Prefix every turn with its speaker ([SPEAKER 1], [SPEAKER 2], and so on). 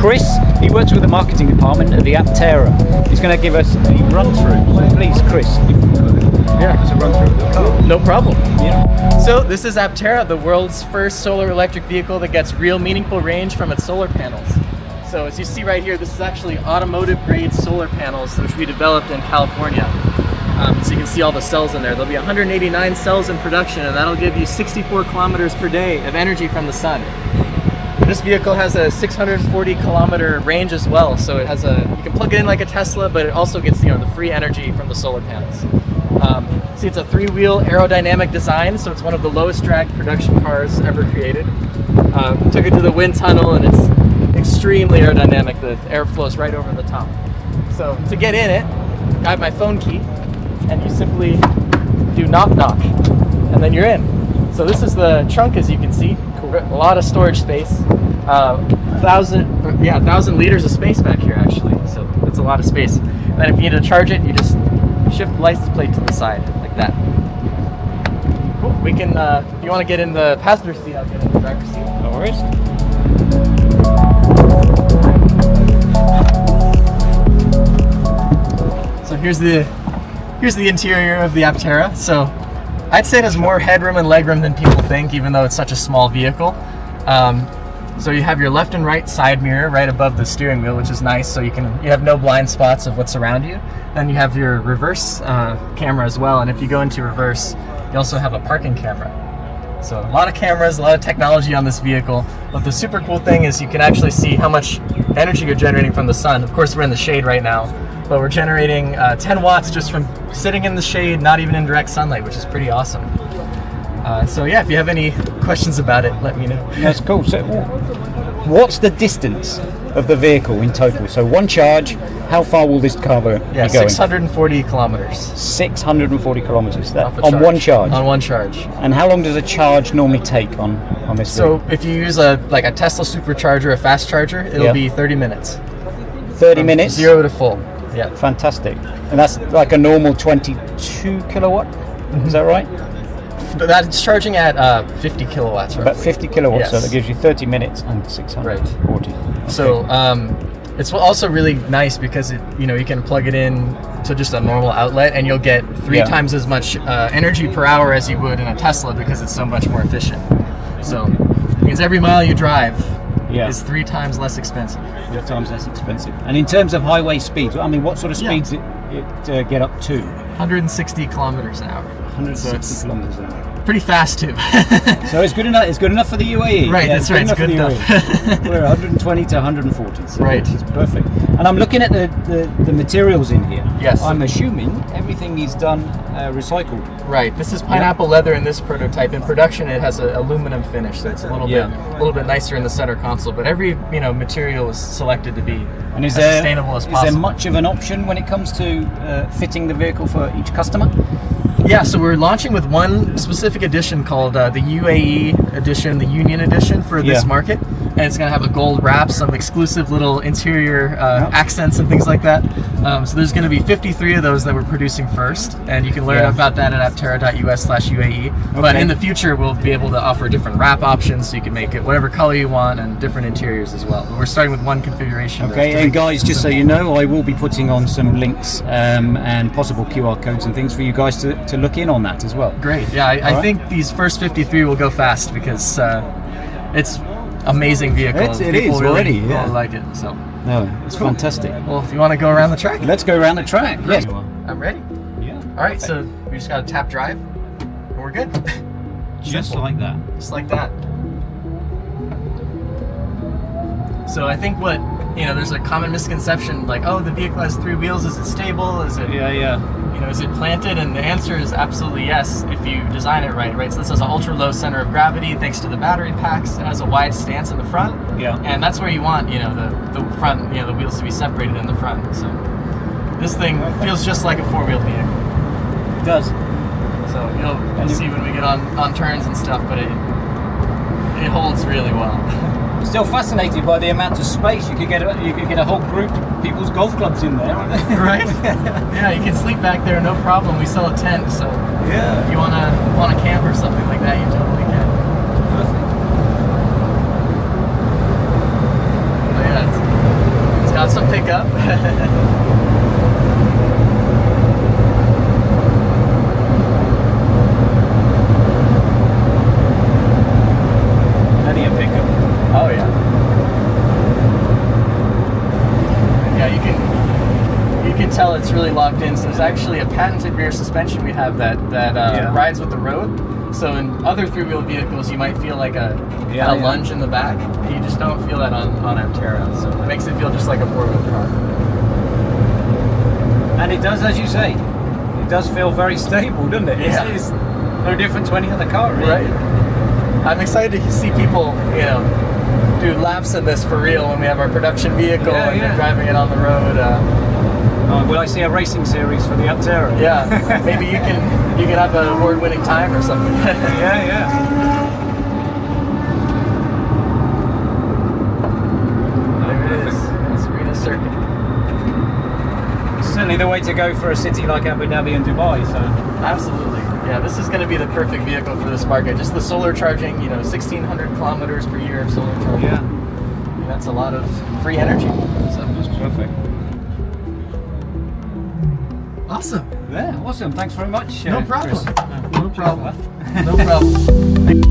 [SPEAKER 1] Chris. He works with the marketing department at the Aptera. He's going to give us a run through. So please, Chris,
[SPEAKER 2] Yeah,
[SPEAKER 1] it's a run through of the car.
[SPEAKER 2] no problem.
[SPEAKER 1] Yeah.
[SPEAKER 2] So this is Aptera, the world's first solar electric vehicle that gets real meaningful range from its solar panels. So as you see right here, this is actually automotive grade solar panels which we developed in California. So you can see all the cells in there. There'll be 189 cells in production, and that'll give you 64 kilometers per day of energy from the sun. This vehicle has a 640 kilometer range as well, so it has you can plug it in like a Tesla, but it also gets the free energy from the solar panels. See, it's a 3-wheel aerodynamic design, so it's one of the lowest drag production cars ever created. Took it to the wind tunnel, and it's extremely aerodynamic. The air flows right over the top. So to get in it, I have my phone key, and you simply do knock knock, and then you're in. So this is the trunk, as you can see. Cool. A lot of storage space. 1,000 liters of space back here, actually. So that's a lot of space. And then if you need to charge it, you just shift the license plate to the side like that. Cool. We can, if you want to get in the passenger seat, I'll get in the driver's seat.
[SPEAKER 1] No worries.
[SPEAKER 2] So here's the interior of the Aptera. So I'd say it has more headroom and legroom than people think, even though it's such a small vehicle. So you have your left and right side mirror right above the steering wheel, which is nice. So you have no blind spots of what's around you. Then you have your reverse camera as well. And if you go into reverse, you also have a parking camera. So a lot of cameras, a lot of technology on this vehicle. But the super cool thing is you can actually see how much energy you're generating from the sun. Of course, we're in the shade right now, but we're generating 10 watts just from sitting in the shade, not even in direct sunlight, which is pretty awesome. So yeah, if you have any questions about it, let me know.
[SPEAKER 1] That's cool. So what's the distance of the vehicle in total? So one charge, how far will this car be going?
[SPEAKER 2] 640 kilometers.
[SPEAKER 1] 640 kilometers. That,
[SPEAKER 2] Off a
[SPEAKER 1] on
[SPEAKER 2] charge.
[SPEAKER 1] one charge?
[SPEAKER 2] On one charge.
[SPEAKER 1] And how long does a charge normally take on this
[SPEAKER 2] So
[SPEAKER 1] vehicle?
[SPEAKER 2] if you use a Tesla supercharger, a fast charger, it'll be 30 minutes.
[SPEAKER 1] 30 minutes?
[SPEAKER 2] 0 to full. Yeah.
[SPEAKER 1] Fantastic. And that's like a normal 22 kilowatt? Is that right?
[SPEAKER 2] But that's charging at 50 kilowatts, right?
[SPEAKER 1] About 50 kilowatts,
[SPEAKER 2] Yes.
[SPEAKER 1] so that gives you 30 minutes and 640. Okay.
[SPEAKER 2] So it's also really nice because you can plug it in to just a normal outlet, and you'll get 3 times as much energy per hour as you would in a Tesla because it's so much more efficient. So it means every mile you drive is 3 times less expensive.
[SPEAKER 1] 3 times less expensive. And in terms of highway speeds, I mean, what sort of speeds it get up to?
[SPEAKER 2] 160 kilometers an hour.
[SPEAKER 1] 160 kilometers an hour.
[SPEAKER 2] Pretty fast too.
[SPEAKER 1] So it's good enough. It's good enough for the UAE.
[SPEAKER 2] Right, that's right. It's good enough.
[SPEAKER 1] We're 120 to 140. So
[SPEAKER 2] Right.
[SPEAKER 1] it's perfect. And I'm looking at the materials in here.
[SPEAKER 2] Yes.
[SPEAKER 1] I'm assuming everything is done recycled.
[SPEAKER 2] Right. This is pineapple leather in this prototype. In production, it has an aluminum finish, so it's a little bit nicer in the center console. But every material is selected to be as sustainable as possible.
[SPEAKER 1] Is there much of an option when it comes to fitting the vehicle for each customer?
[SPEAKER 2] Yeah, so we're launching with one specific edition called the UAE edition, the Union edition for this market. And it's going to have a gold wrap, some exclusive little interior accents and things like that. So there's going to be 53 of those that we're producing first. And you can learn about that at aptera.us/UAE. Okay. But in the future, we'll be able to offer different wrap options so you can make it whatever color you want and different interiors as well. But we're starting with one configuration.
[SPEAKER 1] Okay, and guys, just so you know, I will be putting on some links and possible QR codes and things for you guys to look in on that as well.
[SPEAKER 2] Great. Yeah, I think these first 53 will go fast because it's amazing vehicle.
[SPEAKER 1] It
[SPEAKER 2] People
[SPEAKER 1] is
[SPEAKER 2] really
[SPEAKER 1] already. Yeah.
[SPEAKER 2] like it. So
[SPEAKER 1] no, it's fantastic.
[SPEAKER 2] Well, if you want to go around the track,
[SPEAKER 1] let's go around the track. Yes,
[SPEAKER 2] I'm ready.
[SPEAKER 1] Yeah.
[SPEAKER 2] All right. So we just got to tap drive, and we're good.
[SPEAKER 1] Just like that.
[SPEAKER 2] Just like that. So I think there's a common misconception like, oh, the vehicle has 3 wheels. Is it stable? Is it? Is it planted? And the answer is absolutely yes if you design it right. So this has an ultra low center of gravity thanks to the battery packs. It has a wide stance in the front.
[SPEAKER 1] Yeah.
[SPEAKER 2] And that's where you want, the front, the wheels to be separated in the front. So this thing feels just like a 4-wheel vehicle.
[SPEAKER 1] It does.
[SPEAKER 2] So you'll see when we get on turns and stuff, but it holds really well.
[SPEAKER 1] Still fascinated by the amount of space. You could get a whole group of people's golf clubs in there,
[SPEAKER 2] right? Yeah, you can sleep back there, no problem. We sell a tent, so if you wanna camp or something like that, you totally can.
[SPEAKER 1] Perfect.
[SPEAKER 2] But yeah,
[SPEAKER 1] Plenty of pickup.
[SPEAKER 2] Oh yeah. Yeah, you can tell it's really locked in. So there's actually a patented rear suspension we have that rides with the road. So in other three-wheel vehicles, you might feel like a lunge in the back. You just don't feel that on Aptera. So it makes it feel just like a four-wheel car.
[SPEAKER 1] And it does, as you say, it does feel very stable, doesn't it?
[SPEAKER 2] Yeah.
[SPEAKER 1] It's no different to any other car, really.
[SPEAKER 2] Right. I'm excited to see people, do laps in this for real when we have our production vehicle and they're driving it on the road.
[SPEAKER 1] Will I see a racing series for the Aptera?
[SPEAKER 2] Yeah, maybe you can have an award-winning time or something.
[SPEAKER 1] yeah.
[SPEAKER 2] There it is. It's Arena Circuit.
[SPEAKER 1] Certainly the way to go for a city like Abu Dhabi and Dubai. So
[SPEAKER 2] Absolutely. Yeah, this is going to be the perfect vehicle for this market. Just the solar charging, 1,600 kilometers per year of solar charging.
[SPEAKER 1] yeah,
[SPEAKER 2] That's a lot of free energy. So
[SPEAKER 1] that's perfect.
[SPEAKER 2] awesome.
[SPEAKER 1] Yeah, awesome. Thanks very much.
[SPEAKER 2] No problem.
[SPEAKER 1] Chris.
[SPEAKER 2] No problem. No problem.